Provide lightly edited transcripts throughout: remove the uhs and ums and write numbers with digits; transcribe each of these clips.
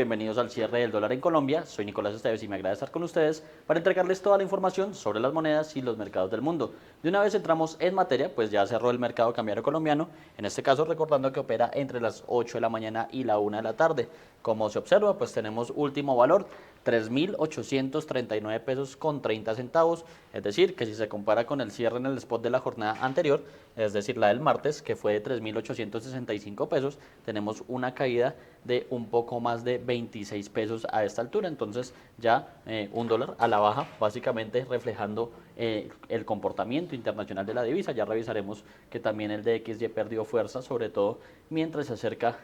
bienvenidos al cierre del dólar en Colombia. Soy Nicolás Esteves y me agrada estar con ustedes para entregarles toda la información sobre las monedas y los mercados del mundo. De una vez entramos en materia, pues ya cerró el mercado cambiario colombiano, en este caso recordando que opera entre las 8 de la mañana y la 1 de la tarde. Como se observa, pues tenemos último valor 3.839 pesos con 30 centavos, es decir, que si se compara con el cierre en el spot de la jornada anterior, es decir, la del martes, que fue de 3.865 pesos, tenemos una caída de un poco más de 26 pesos a esta altura, entonces ya un dólar a la baja, básicamente reflejando el comportamiento internacional de la divisa. Ya revisaremos que también el DXY perdió fuerza, sobre todo mientras se acerca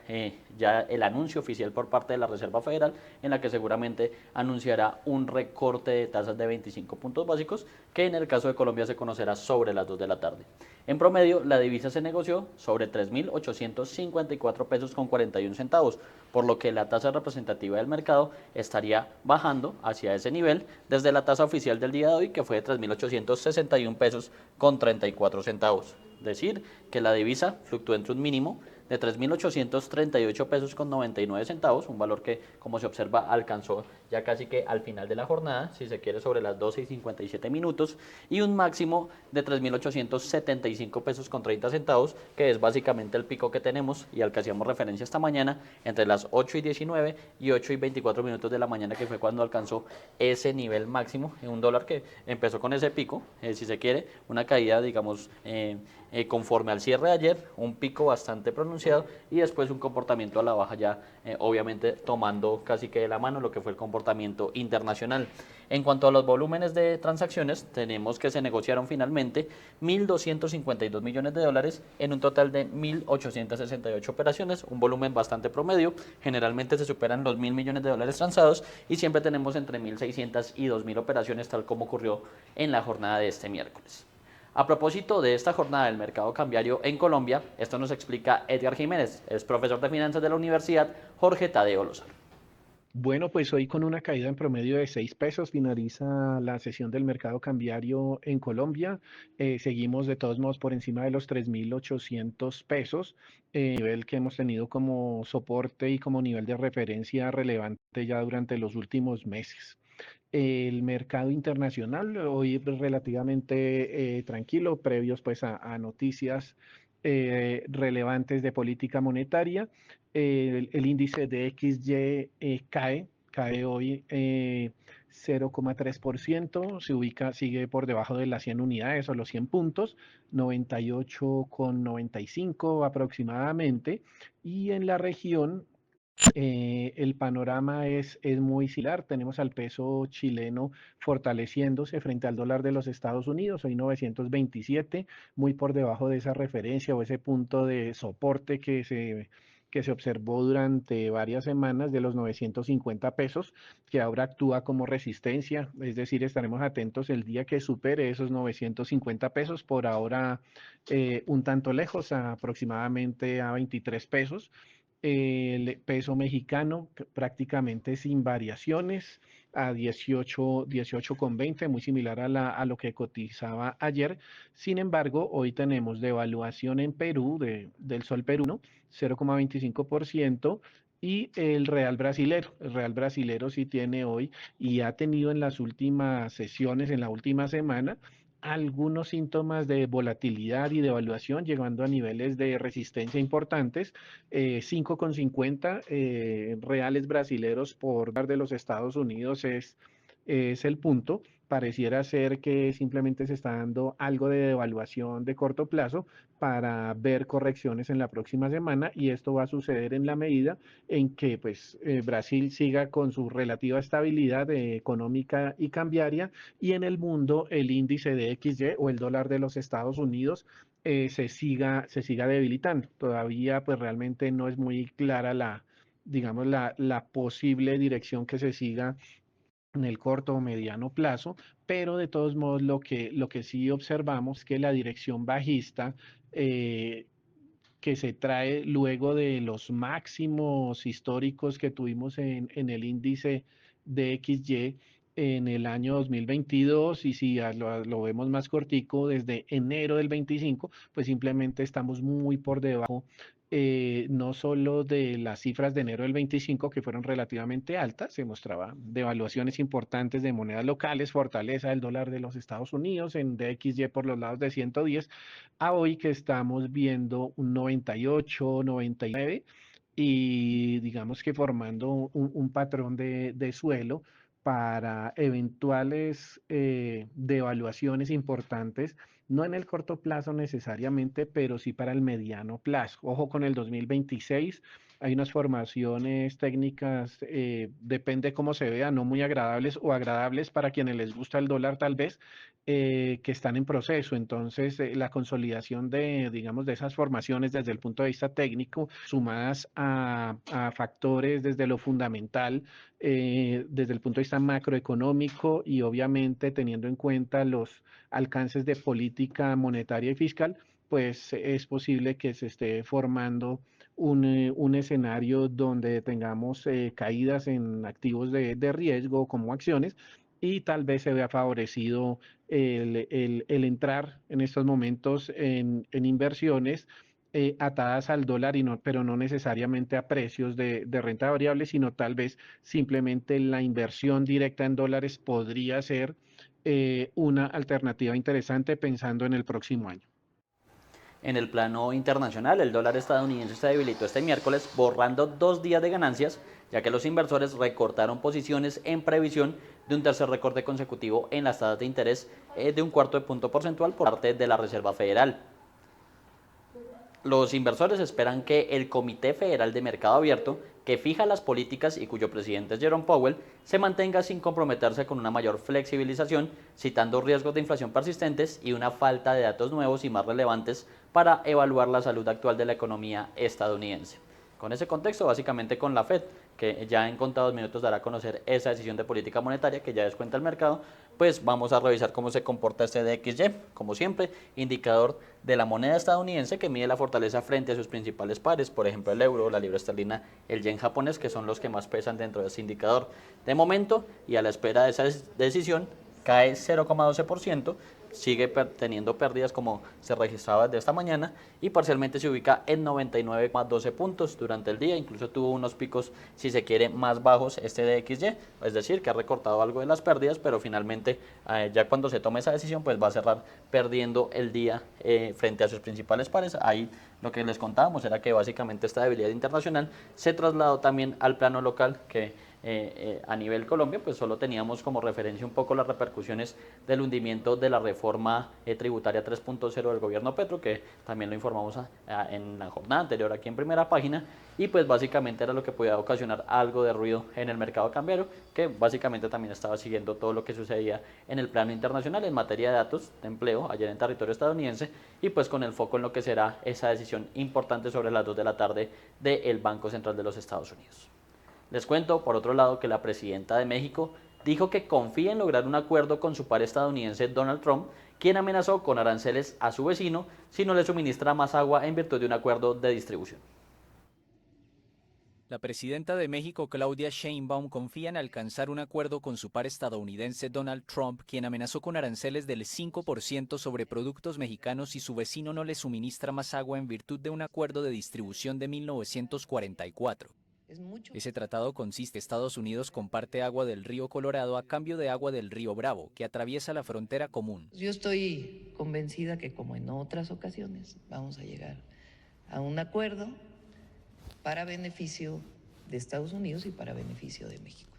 ya el anuncio oficial por parte de la Reserva Federal, en la que seguramente anunciará un recorte de tasas de 25 puntos básicos, que en el caso de Colombia se conocerá sobre las 2 de la tarde. En promedio, la divisa se negoció sobre 3.854 pesos con 41 centavos, por lo que la tasa representativa del mercado estaría bajando hacia ese nivel desde la tasa oficial del día de hoy, que fue de 3.861 pesos con 34 centavos. Decir que la divisa fluctúa entre un mínimo de 3.838 pesos con 99 centavos, un valor que, como se observa, alcanzó ya casi que al final de la jornada, si se quiere sobre las 12 y 57 minutos, y un máximo de 3.875 pesos con 30 centavos, que es básicamente el pico que tenemos y al que hacíamos referencia esta mañana, entre las 8 y 19 y 8 y 24 minutos de la mañana, que fue cuando alcanzó ese nivel máximo en un dólar que empezó con ese pico, si se quiere, una caída, digamos, conforme al cierre de ayer, un pico bastante pronunciado y después un comportamiento a la baja ya, obviamente tomando casi que de la mano lo que fue el comportamiento internacional. En cuanto a los volúmenes de transacciones, tenemos que se negociaron finalmente 1.252 millones de dólares en un total de 1.868 operaciones, un volumen bastante promedio. Generalmente se superan los 1.000 millones de dólares transados y siempre tenemos entre 1.600 y 2.000 operaciones, tal como ocurrió en la jornada de este miércoles. A propósito de esta jornada del mercado cambiario en Colombia, esto nos explica Edgar Jiménez, es profesor de finanzas de la Universidad Jorge Tadeo Lozano. Bueno, pues hoy con una caída en promedio de 6 pesos finaliza la sesión del mercado cambiario en Colombia. Seguimos de todos modos por encima de los 3.800 pesos, nivel que hemos tenido como soporte y como nivel de referencia relevante ya durante los últimos meses. El mercado internacional hoy relativamente tranquilo, previos pues a noticias relevantes de política monetaria. El índice de XY cae hoy 0,3%, se ubica, sigue por debajo de las 100 unidades o los 100 puntos, 98,95 aproximadamente, y en la región el panorama es muy similar. Tenemos al peso chileno fortaleciéndose frente al dólar de los Estados Unidos, hoy 927, muy por debajo de esa referencia o ese punto de soporte que se observó durante varias semanas de los 950 pesos, que ahora actúa como resistencia. Es decir, estaremos atentos el día que supere esos 950 pesos, por ahora un tanto lejos, aproximadamente a 23 pesos. El peso mexicano prácticamente sin variaciones a 18,20, muy similar a lo que cotizaba ayer. Sin embargo, hoy tenemos devaluación en Perú del sol peruano, 0,25%. Y el real brasilero sí tiene hoy y ha tenido en las últimas sesiones, en la última semana, algunos síntomas de volatilidad y de evaluación, llegando a niveles de resistencia importantes. 5,50 reales brasileros por dólar de los Estados Unidos es el punto. Pareciera ser que simplemente se está dando algo de devaluación de corto plazo para ver correcciones en la próxima semana, y esto va a suceder en la medida en que pues, Brasil siga con su relativa estabilidad económica y cambiaria, y en el mundo el índice de XY o el dólar de los Estados Unidos se siga debilitando. Todavía pues realmente no es muy clara digamos, la posible dirección que se siga en el corto o mediano plazo, pero de todos modos lo que sí observamos es que la dirección bajista que se trae luego de los máximos históricos que tuvimos en el índice de XY en el año 2022 y si lo vemos más cortico, desde enero del 25, pues simplemente estamos muy por debajo, no solo de las cifras de enero del 25 que fueron relativamente altas, se mostraba devaluaciones importantes de monedas locales, fortaleza del dólar de los Estados Unidos en DXY por los lados de 110, a hoy que estamos viendo un 98, 99 y digamos que formando un patrón de suelo para eventuales devaluaciones importantes, no en el corto plazo necesariamente, pero sí para el mediano plazo. Ojo con el 2026, hay unas formaciones técnicas, depende cómo se vea, no muy agradables o agradables para quienes les gusta el dólar tal vez, que están en proceso. Entonces, la consolidación de, digamos, de esas formaciones desde el punto de vista técnico, sumadas a factores desde lo fundamental, desde el punto de vista macroeconómico y obviamente teniendo en cuenta los alcances de política monetaria y fiscal, pues es posible que se esté formando un escenario donde tengamos caídas en activos de riesgo como acciones y tal vez se vea favorecido el entrar en estos momentos en inversiones atadas al dólar, pero no necesariamente a precios de renta variable, sino tal vez simplemente la inversión directa en dólares podría ser una alternativa interesante pensando en el próximo año. En el plano internacional, el dólar estadounidense se debilitó este miércoles, borrando 2 días de ganancias, ya que los inversores recortaron posiciones en previsión de un tercer recorte consecutivo en las tasas de interés de un cuarto de punto porcentual por parte de la Reserva Federal. Los inversores esperan que el Comité Federal de Mercado Abierto, que fija las políticas y cuyo presidente es Jerome Powell, se mantenga sin comprometerse con una mayor flexibilización, citando riesgos de inflación persistentes y una falta de datos nuevos y más relevantes para evaluar la salud actual de la economía estadounidense. Con ese contexto, básicamente con la Fed, que ya en contados minutos dará a conocer esa decisión de política monetaria que ya descuenta el mercado, pues vamos a revisar cómo se comporta este DXY, como siempre, indicador de la moneda estadounidense que mide la fortaleza frente a sus principales pares, por ejemplo el euro, la libra esterlina, el yen japonés, que son los que más pesan dentro de ese indicador. De momento, y a la espera de esa decisión, cae 0,12%, sigue teniendo pérdidas como se registraba desde esta mañana y parcialmente se ubica en 99,12 puntos durante el día, incluso tuvo unos picos, si se quiere, más bajos este DXY, es decir, que ha recortado algo de las pérdidas, pero finalmente ya cuando se tome esa decisión pues va a cerrar perdiendo el día frente a sus principales pares. Ahí lo que les contábamos era que básicamente esta debilidad internacional se trasladó también al plano local, que a nivel Colombia, pues solo teníamos como referencia un poco las repercusiones del hundimiento de la reforma tributaria 3.0 del gobierno Petro, que también lo informamos en la jornada anterior aquí en primera página, y pues básicamente era lo que podía ocasionar algo de ruido en el mercado cambiario, que básicamente también estaba siguiendo todo lo que sucedía en el plano internacional en materia de datos de empleo ayer en territorio estadounidense, y pues con el foco en lo que será esa decisión importante sobre las 2 de la tarde del Banco Central de los Estados Unidos. Les cuento, por otro lado, que la presidenta de México dijo que confía en lograr un acuerdo con su par estadounidense Donald Trump, quien amenazó con aranceles a su vecino si no le suministra más agua en virtud de un acuerdo de distribución. La presidenta de México, Claudia Sheinbaum, confía en alcanzar un acuerdo con su par estadounidense Donald Trump, quien amenazó con aranceles del 5% sobre productos mexicanos si su vecino no le suministra más agua en virtud de un acuerdo de distribución de 1944. Ese tratado consiste en que Estados Unidos comparte agua del río Colorado a cambio de agua del río Bravo, que atraviesa la frontera común. Yo estoy convencida que, como en otras ocasiones, vamos a llegar a un acuerdo para beneficio de Estados Unidos y para beneficio de México.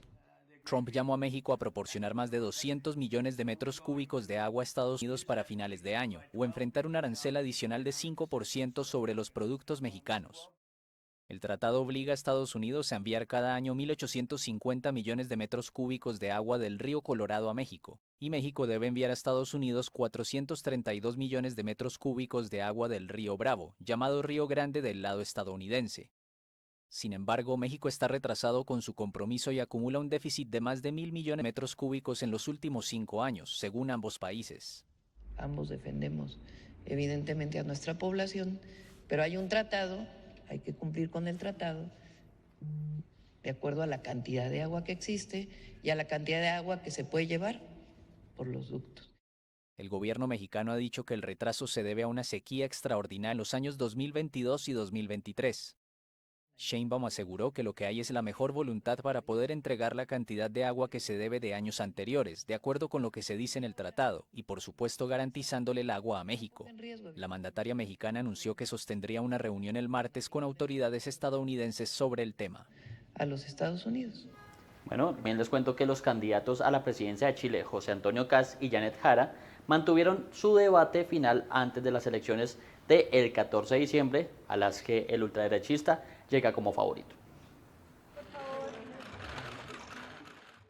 Trump llamó a México a proporcionar más de 200 millones de metros cúbicos de agua a Estados Unidos para finales de año, o enfrentar un arancel adicional de 5% sobre los productos mexicanos. El tratado obliga a Estados Unidos a enviar cada año 1.850 millones de metros cúbicos de agua del río Colorado a México, y México debe enviar a Estados Unidos 432 millones de metros cúbicos de agua del río Bravo, llamado Río Grande del lado estadounidense. Sin embargo, México está retrasado con su compromiso y acumula un déficit de más de 1.000 millones de metros cúbicos en los últimos 5 años, según ambos países. Ambos defendemos, evidentemente, a nuestra población, pero hay un tratado, hay que cumplir con el tratado. de acuerdo a la cantidad de agua que existe y a la cantidad de agua que se puede llevar por los ductos. El gobierno mexicano ha dicho que el retraso se debe a una sequía extraordinaria en los años 2022 y 2023. Sheinbaum aseguró que lo que hay es la mejor voluntad para poder entregar la cantidad de agua que se debe de años anteriores, de acuerdo con lo que se dice en el tratado, y por supuesto garantizándole el agua a México. La mandataria mexicana anunció que sostendría una reunión el martes con autoridades estadounidenses sobre el tema. A los Estados Unidos. Bueno, bien les cuento que los candidatos a la presidencia de Chile, José Antonio Kast y Janet Jara, mantuvieron su debate final antes de las elecciones del 14 de diciembre, a las que el ultraderechista llega como favorito.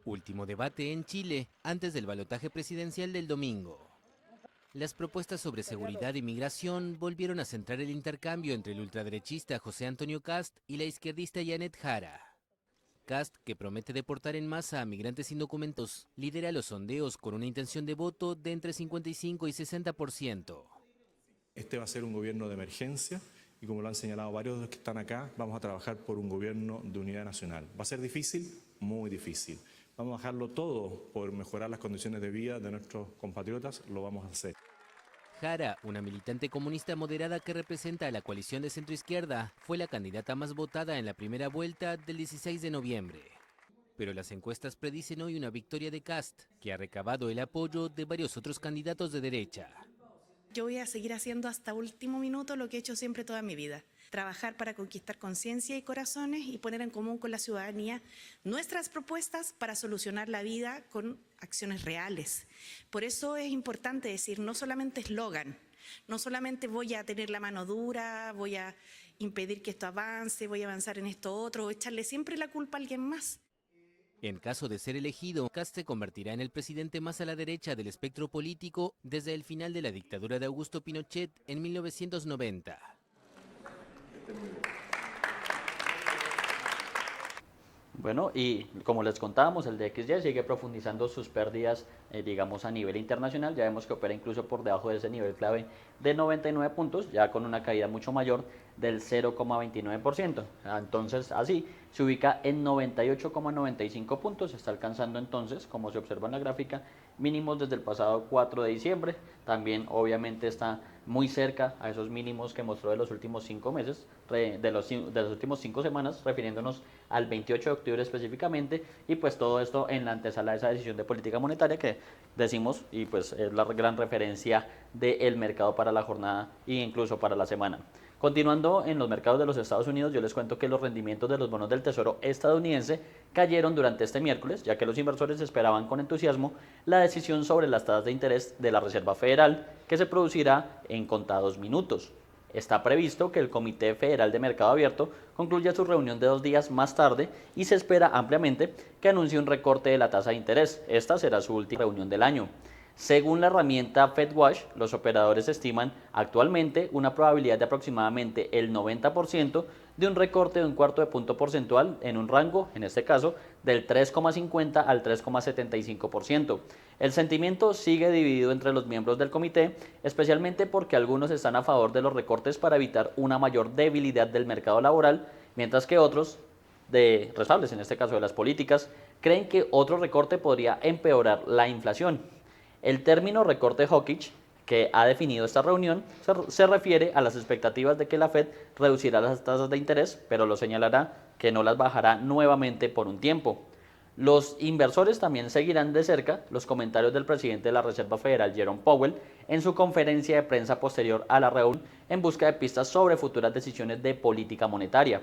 Último debate en Chile antes del balotaje presidencial del domingo. Las propuestas sobre seguridad y migración volvieron a centrar el intercambio entre el ultraderechista José Antonio Kast y la izquierdista Janet Jara. Kast, que promete deportar en masa a migrantes indocumentos, lidera los sondeos con una intención de voto de entre 55 y 60%. Este va a ser un gobierno de emergencia y, como lo han señalado varios de los que están acá, vamos a trabajar por un gobierno de unidad nacional. ¿Va a ser difícil? Muy difícil. Vamos a dejarlo todo por mejorar las condiciones de vida de nuestros compatriotas, lo vamos a hacer. Jara, una militante comunista moderada que representa a la coalición de centroizquierda, fue la candidata más votada en la primera vuelta del 16 de noviembre. Pero las encuestas predicen hoy una victoria de Kast, que ha recabado el apoyo de varios otros candidatos de derecha. Yo voy a seguir haciendo hasta último minuto lo que he hecho siempre toda mi vida. Trabajar para conquistar conciencia y corazones y poner en común con la ciudadanía nuestras propuestas para solucionar la vida con acciones reales. Por eso es importante decir, no solamente eslogan, no solamente voy a tener la mano dura, voy a impedir que esto avance, voy a avanzar en esto otro, o echarle siempre la culpa a alguien más. En caso de ser elegido, Kast se convertirá en el presidente más a la derecha del espectro político desde el final de la dictadura de Augusto Pinochet en 1990. Bueno, y como les contábamos, el DXY sigue profundizando sus pérdidas, digamos, a nivel internacional. Ya vemos que opera incluso por debajo de ese nivel clave de 99 puntos, ya con una caída mucho mayor del 0,29%. Entonces, así, se ubica en 98,95 puntos. Está alcanzando entonces, como se observa en la gráfica, mínimos desde el pasado 4 de diciembre. También, obviamente, está muy cerca a esos mínimos que mostró de los últimos 5 meses, de las últimos 5 semanas, refiriéndonos al 28 de octubre específicamente, y pues todo esto en la antesala de esa decisión de política monetaria que decimos, y pues es la gran referencia del mercado para la jornada e incluso para la semana. Continuando en los mercados de los Estados Unidos, yo les cuento que los rendimientos de los bonos del Tesoro estadounidense cayeron durante este miércoles, ya que los inversores esperaban con entusiasmo la decisión sobre las tasas de interés de la Reserva Federal, que se producirá en contados minutos. Está previsto que el Comité Federal de Mercado Abierto concluya su reunión de 2 días más tarde y se espera ampliamente que anuncie un recorte de la tasa de interés. Esta será su última reunión del año. Según la herramienta FedWatch, los operadores estiman actualmente una probabilidad de aproximadamente el 90% de un recorte de un cuarto de punto porcentual en un rango, en este caso, del 3,50 al 3,75%. El sentimiento sigue dividido entre los miembros del comité, especialmente porque algunos están a favor de los recortes para evitar una mayor debilidad del mercado laboral, mientras que otros, responsables en este caso de las políticas, creen que otro recorte podría empeorar la inflación. El término recorte hawkish que ha definido esta reunión se refiere a las expectativas de que la Fed reducirá las tasas de interés, pero lo señalará que no las bajará nuevamente por un tiempo. Los inversores también seguirán de cerca los comentarios del presidente de la Reserva Federal, Jerome Powell, en su conferencia de prensa posterior a la reunión en busca de pistas sobre futuras decisiones de política monetaria.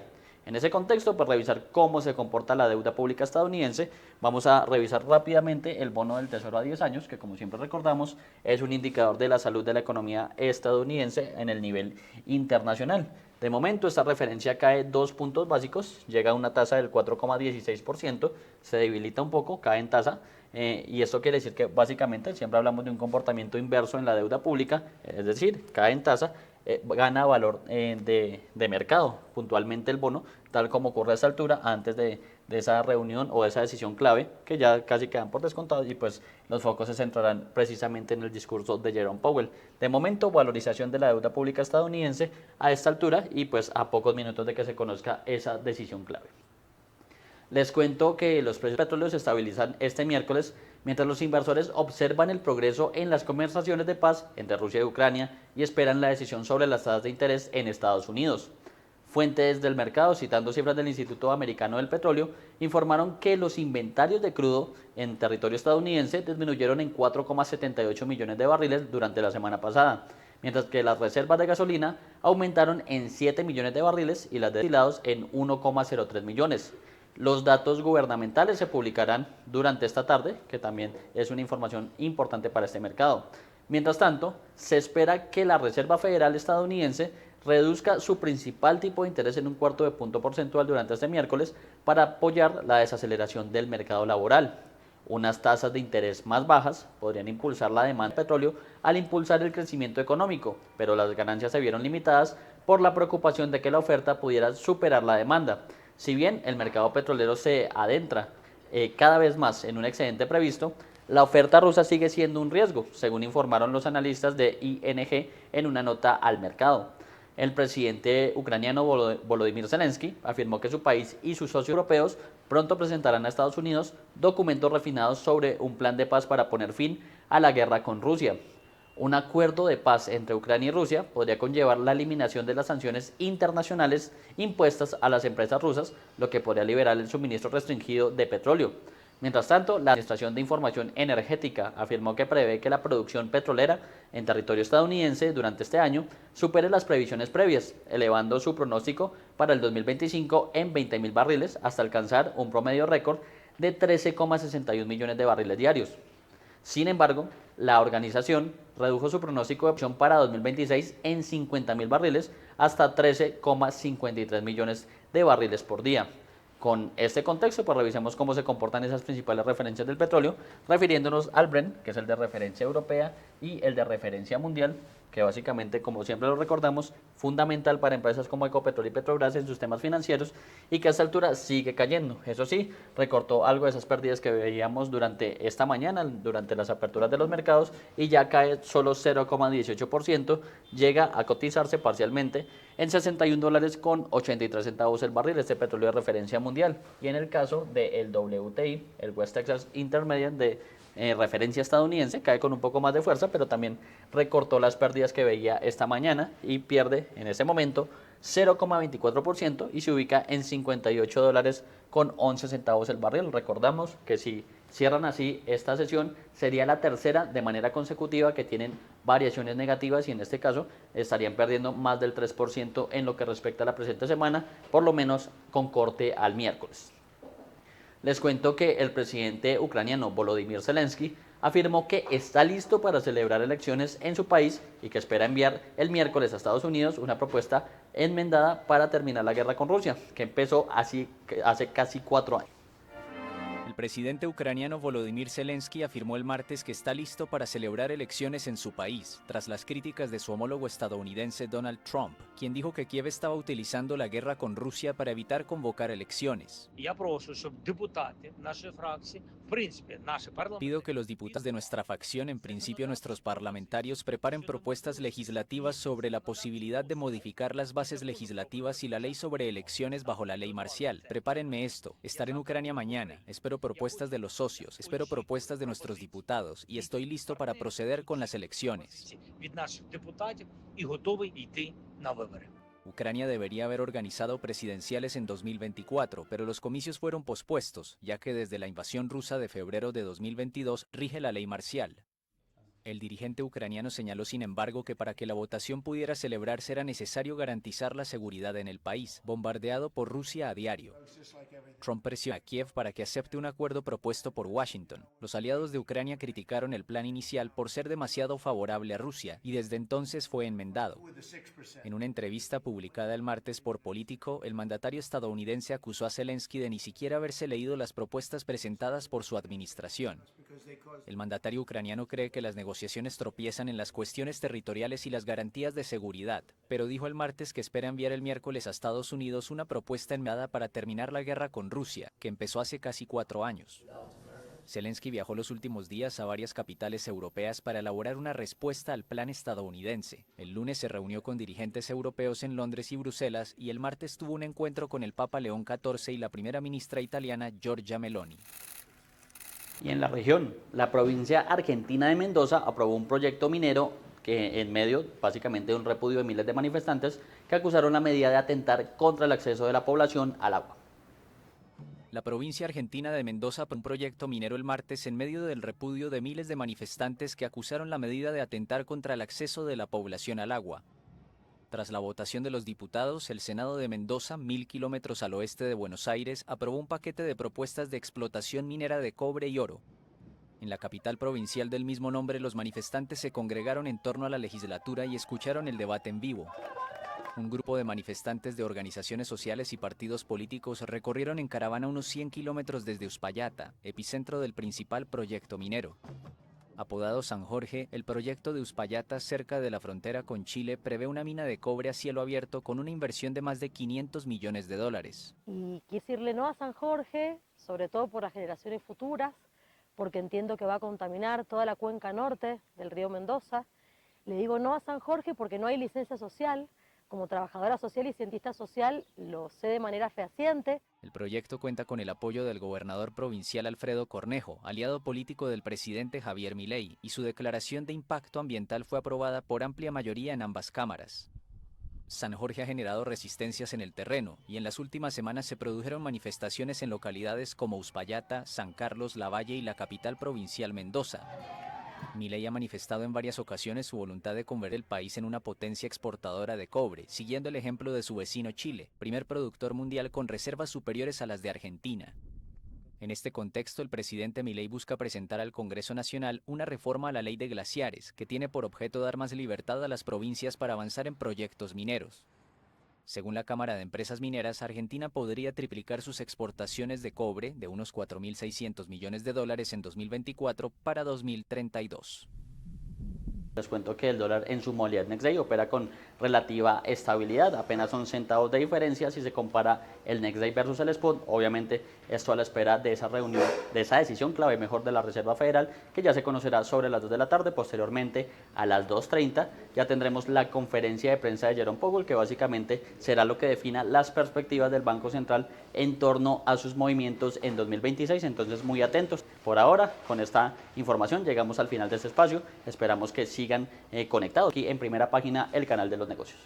En ese contexto, para revisar cómo se comporta la deuda pública estadounidense, vamos a revisar rápidamente el bono del Tesoro a 10 años, que como siempre recordamos, es un indicador de la salud de la economía estadounidense en el nivel internacional. De momento, esta referencia cae 2 puntos básicos, llega a una tasa del 4,16%, se debilita un poco, cae en tasa, y esto quiere decir que básicamente siempre hablamos de un comportamiento inverso en la deuda pública, es decir, cae en tasa, gana valor de mercado, puntualmente el bono, tal como ocurre a esta altura, antes de esa reunión o de esa decisión clave, que ya casi quedan por descontado, y pues los focos se centrarán precisamente en el discurso de Jerome Powell. De momento, valorización de la deuda pública estadounidense a esta altura y pues a pocos minutos de que se conozca esa decisión clave. Les cuento que los precios del petróleo se estabilizan este miércoles mientras los inversores observan el progreso en las conversaciones de paz entre Rusia y Ucrania y esperan la decisión sobre las tasas de interés en Estados Unidos. Fuentes del mercado, citando cifras del Instituto Americano del Petróleo, informaron que los inventarios de crudo en territorio estadounidense disminuyeron en 4,78 millones de barriles durante la semana pasada, mientras que las reservas de gasolina aumentaron en 7 millones de barriles y las de destilados en 1,03 millones. Los datos gubernamentales se publicarán durante esta tarde, que también es una información importante para este mercado. Mientras tanto, se espera que la Reserva Federal estadounidense reduzca su principal tipo de interés en un cuarto de punto porcentual durante este miércoles para apoyar la desaceleración del mercado laboral. Unas tasas de interés más bajas podrían impulsar la demanda de petróleo al impulsar el crecimiento económico, pero las ganancias se vieron limitadas por la preocupación de que la oferta pudiera superar la demanda. Si bien el mercado petrolero se adentra cada vez más en un excedente previsto, la oferta rusa sigue siendo un riesgo, según informaron los analistas de ING en una nota al mercado. El presidente ucraniano Volodymyr Zelensky afirmó que su país y sus socios europeos pronto presentarán a Estados Unidos documentos refinados sobre un plan de paz para poner fin a la guerra con Rusia. Un acuerdo de paz entre Ucrania y Rusia podría conllevar la eliminación de las sanciones internacionales impuestas a las empresas rusas, lo que podría liberar el suministro restringido de petróleo. Mientras tanto, la Administración de Información Energética afirmó que prevé que la producción petrolera en territorio estadounidense durante este año supere las previsiones previas, elevando su pronóstico para el 2025 en 20.000 barriles hasta alcanzar un promedio récord de 13,61 millones de barriles diarios. Sin embargo, la organización redujo su pronóstico de producción para 2026 en 50.000 barriles hasta 13,53 millones de barriles por día. Con este contexto, pues revisemos cómo se comportan esas principales referencias del petróleo, refiriéndonos al Brent, que es el de referencia europea, y el de referencia mundial, que básicamente, como siempre lo recordamos, fundamental para empresas como Ecopetrol y Petrobras en sus temas financieros, y que a esta altura sigue cayendo. Eso sí, recortó algo de esas pérdidas que veíamos durante esta mañana, durante las aperturas de los mercados, y ya cae solo 0,18%, llega a cotizarse parcialmente en $61.83 el barril, este petróleo de referencia mundial. Y en el caso del WTI, el West Texas Intermediate de referencia estadounidense, cae con un poco más de fuerza, pero también recortó las pérdidas que veía esta mañana y pierde en ese momento 0,24% y se ubica en $58.11 el barril. Recordamos que si cierran así esta sesión, sería la tercera de manera consecutiva que tienen variaciones negativas y en este caso estarían perdiendo más del 3% en lo que respecta a la presente semana, por lo menos con corte al miércoles. Les cuento que el presidente ucraniano Volodymyr Zelensky afirmó que está listo para celebrar elecciones en su país y que espera enviar el miércoles a Estados Unidos una propuesta enmendada para terminar la guerra con Rusia, que empezó así hace casi 4 años. El presidente ucraniano Volodymyr Zelensky afirmó el martes que está listo para celebrar elecciones en su país, tras las críticas de su homólogo estadounidense Donald Trump, quien dijo que Kiev estaba utilizando la guerra con Rusia para evitar convocar elecciones. Pido que los diputados de nuestra facción, en principio nuestros parlamentarios, preparen propuestas legislativas sobre la posibilidad de modificar las bases legislativas y la ley sobre elecciones bajo la ley marcial. Prepárenme esto. Estaré en Ucrania mañana. Espero propuestas de los socios, espero propuestas de nuestros diputados y estoy listo para proceder con las elecciones. Ucrania debería haber organizado presidenciales en 2024, pero los comicios fueron pospuestos, ya que desde la invasión rusa de febrero de 2022 rige la ley marcial. El dirigente ucraniano señaló, sin embargo, que para que la votación pudiera celebrarse era necesario garantizar la seguridad en el país, bombardeado por Rusia a diario. Trump presionó a Kiev para que acepte un acuerdo propuesto por Washington. Los aliados de Ucrania criticaron el plan inicial por ser demasiado favorable a Rusia y desde entonces fue enmendado. En una entrevista publicada el martes por Politico, el mandatario estadounidense acusó a Zelensky de ni siquiera haberse leído las propuestas presentadas por su administración. El mandatario ucraniano cree que las negociaciones tropiezan en las cuestiones territoriales y las garantías de seguridad, pero dijo el martes que espera enviar el miércoles a Estados Unidos una propuesta enmendada para terminar la guerra con Rusia, que empezó hace casi 4 años. Zelensky viajó los últimos días a varias capitales europeas para elaborar una respuesta al plan estadounidense. El lunes se reunió con dirigentes europeos en Londres y Bruselas y el martes tuvo un encuentro con el Papa León XIV y la primera ministra italiana Giorgia Meloni. Y en la región, la provincia argentina de Mendoza aprobó un proyecto minero que en medio, básicamente, de un repudio de miles de manifestantes que acusaron la medida de atentar contra el acceso de la población al agua. La provincia argentina de Mendoza aprobó un proyecto minero el martes en medio del repudio de miles de manifestantes que acusaron la medida de atentar contra el acceso de la población al agua. Tras la votación de los diputados, el Senado de Mendoza, 1000 kilómetros al oeste de Buenos Aires, aprobó un paquete de propuestas de explotación minera de cobre y oro. En la capital provincial del mismo nombre, los manifestantes se congregaron en torno a la legislatura y escucharon el debate en vivo. Un grupo de manifestantes de organizaciones sociales y partidos políticos recorrieron en caravana unos 100 kilómetros desde Uspallata, epicentro del principal proyecto minero. Apodado San Jorge, el proyecto de Uspallata, cerca de la frontera con Chile, prevé una mina de cobre a cielo abierto con una inversión de más de 500 millones de dólares. Y quise decirle no a San Jorge, sobre todo por las generaciones futuras, porque entiendo que va a contaminar toda la cuenca norte del río Mendoza. Le digo no a San Jorge porque no hay licencia social. Como trabajadora social y cientista social lo sé de manera fehaciente. El proyecto cuenta con el apoyo del gobernador provincial Alfredo Cornejo, aliado político del presidente Javier Milei, y su declaración de impacto ambiental fue aprobada por amplia mayoría en ambas cámaras. San Jorge ha generado resistencias en el terreno y en las últimas semanas se produjeron manifestaciones en localidades como Uspallata, San Carlos, Lavalle y la capital provincial Mendoza. Milei ha manifestado en varias ocasiones su voluntad de convertir el país en una potencia exportadora de cobre, siguiendo el ejemplo de su vecino Chile, primer productor mundial con reservas superiores a las de Argentina. En este contexto, el presidente Milei busca presentar al Congreso Nacional una reforma a la ley de glaciares, que tiene por objeto dar más libertad a las provincias para avanzar en proyectos mineros. Según la Cámara de Empresas Mineras, Argentina podría triplicar sus exportaciones de cobre de unos 4.600 millones de dólares en 2024 para 2032. Les cuento que el dólar en su modalidad Next Day opera con relativa estabilidad, apenas son centavos de diferencia si se compara el Next Day versus el Spot. Obviamente esto a la espera de esa reunión, de esa decisión clave mejor de la Reserva Federal, que ya se conocerá sobre las 2 de la tarde. Posteriormente a las 2:30 ya tendremos la conferencia de prensa de Jerome Powell, que básicamente será lo que defina las perspectivas del Banco Central en torno a sus movimientos en 2026, entonces muy atentos. Por ahora, con esta información llegamos al final de este espacio, esperamos que sigan conectados aquí en Primera Página, el canal de los negocios.